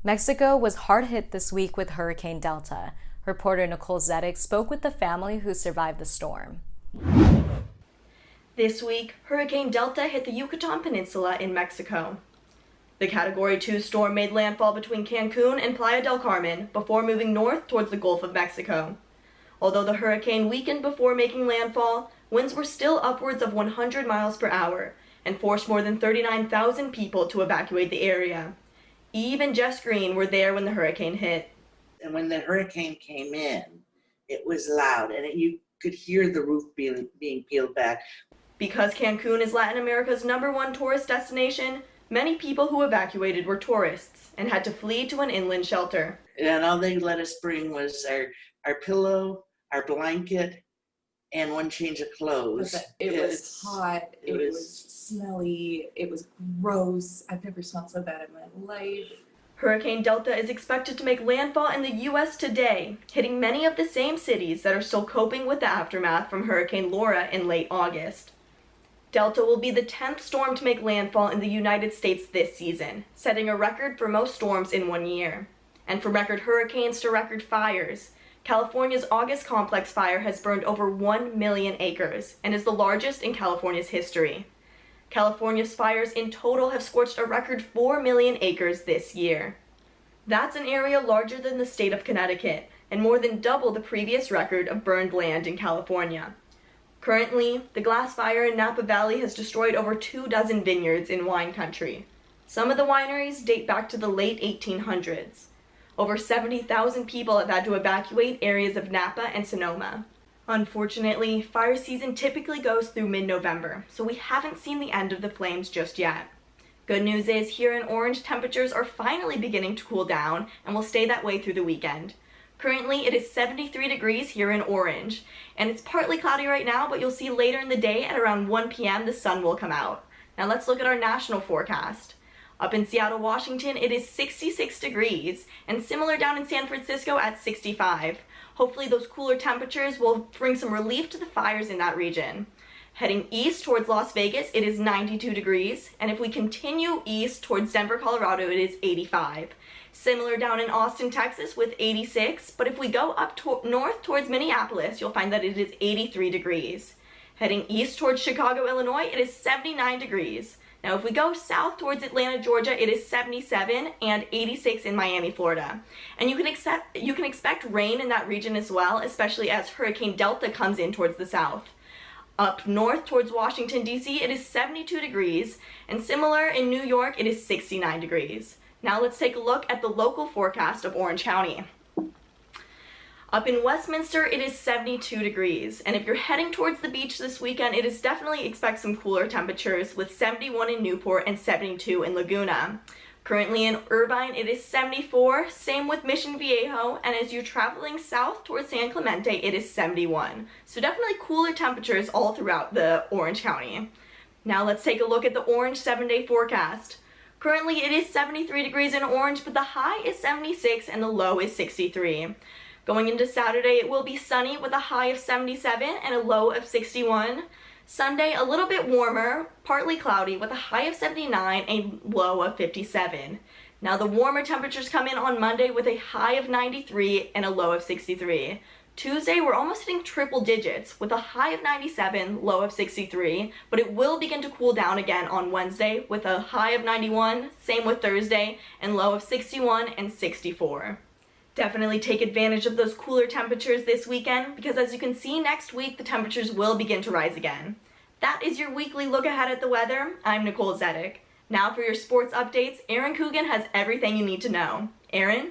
Mexico was hard hit this week with Hurricane Delta. Reporter Nicole Zedek spoke with the family who survived the storm. This week, Hurricane Delta hit the Yucatan Peninsula in Mexico. The Category 2 storm made landfall between Cancun and Playa del Carmen before moving north towards the Gulf of Mexico. Although the hurricane weakened before making landfall, winds were still upwards of 100 miles per hour and forced more than 39,000 people to evacuate the area. Eve and Jess Green were there when the hurricane hit. And when the hurricane came in, it was loud, and you could hear the roof being peeled back. Because Cancun is Latin America's #1 tourist destination, many people who evacuated were tourists and had to flee to an inland shelter. And all they let us bring was our pillow, our blanket, and one change of clothes. It was hot, it was smelly, it was gross. I've never smelled so bad in my life. Hurricane Delta is expected to make landfall in the U.S. today, hitting many of the same cities that are still coping with the aftermath from Hurricane Laura in late August. Delta will be the 10th storm to make landfall in the United States this season, setting a record for most storms in one year. And from record hurricanes to record fires, California's August complex fire has burned over 1 million acres and is the largest in California's history. California's fires in total have scorched a record 4 million acres this year. That's an area larger than the state of Connecticut and more than double the previous record of burned land in California. Currently, the glass fire in Napa Valley has destroyed over 24 vineyards in wine country. Some of the wineries date back to the late 1800s. Over 70,000 people have had to evacuate areas of Napa and Sonoma. Unfortunately, fire season typically goes through mid-November, so we haven't seen the end of the flames just yet. Good news is, here in Orange, temperatures are finally beginning to cool down and will stay that way through the weekend. Currently, it is 73 degrees here in Orange, and it's partly cloudy right now, but you'll see later in the day at around 1 p.m. the sun will come out. Now let's look at our national forecast. Up in Seattle, Washington, it is 66 degrees, and similar down in San Francisco at 65. Hopefully those cooler temperatures will bring some relief to the fires in that region. Heading east towards Las Vegas, it is 92 degrees, and if we continue east towards Denver, Colorado, it is 85. Similar down in Austin, Texas with 86, but if we go up north towards Minneapolis, you'll find that it is 83 degrees. Heading east towards Chicago, Illinois, it is 79 degrees. Now, if we go south towards Atlanta, Georgia, it is 77 and 86 in Miami, Florida. And you can expect rain in that region as well, especially as Hurricane Delta comes in towards the south. Up north towards Washington, D.C., it is 72 degrees, and similar in New York, it is 69 degrees. Now let's take a look at the local forecast of Orange County. Up in Westminster, it is 72 degrees, and if you're heading towards the beach this weekend, it is definitely expect some cooler temperatures with 71 in Newport and 72 in Laguna. Currently in Irvine, it is 74, same with Mission Viejo, and as you're traveling south towards San Clemente, it is 71. So definitely cooler temperatures all throughout the Orange County. Now let's take a look at the Orange 7-day forecast. Currently, it is 73 degrees in Orange, but the high is 76 and the low is 63. Going into Saturday, it will be sunny with a high of 77 and a low of 61. Sunday, a little bit warmer, partly cloudy with a high of 79 and a low of 57. Now the warmer temperatures come in on Monday with a high of 93 and a low of 63. Tuesday, we're almost hitting triple digits with a high of 97, low of 63, but it will begin to cool down again on Wednesday with a high of 91, same with Thursday, and low of 61 and 64. Definitely take advantage of those cooler temperatures this weekend because as you can see next week, the temperatures will begin to rise again. That is your weekly look ahead at the weather. I'm Nicole Zedek. Now for your sports updates, Aaron Coogan has everything you need to know. Aaron?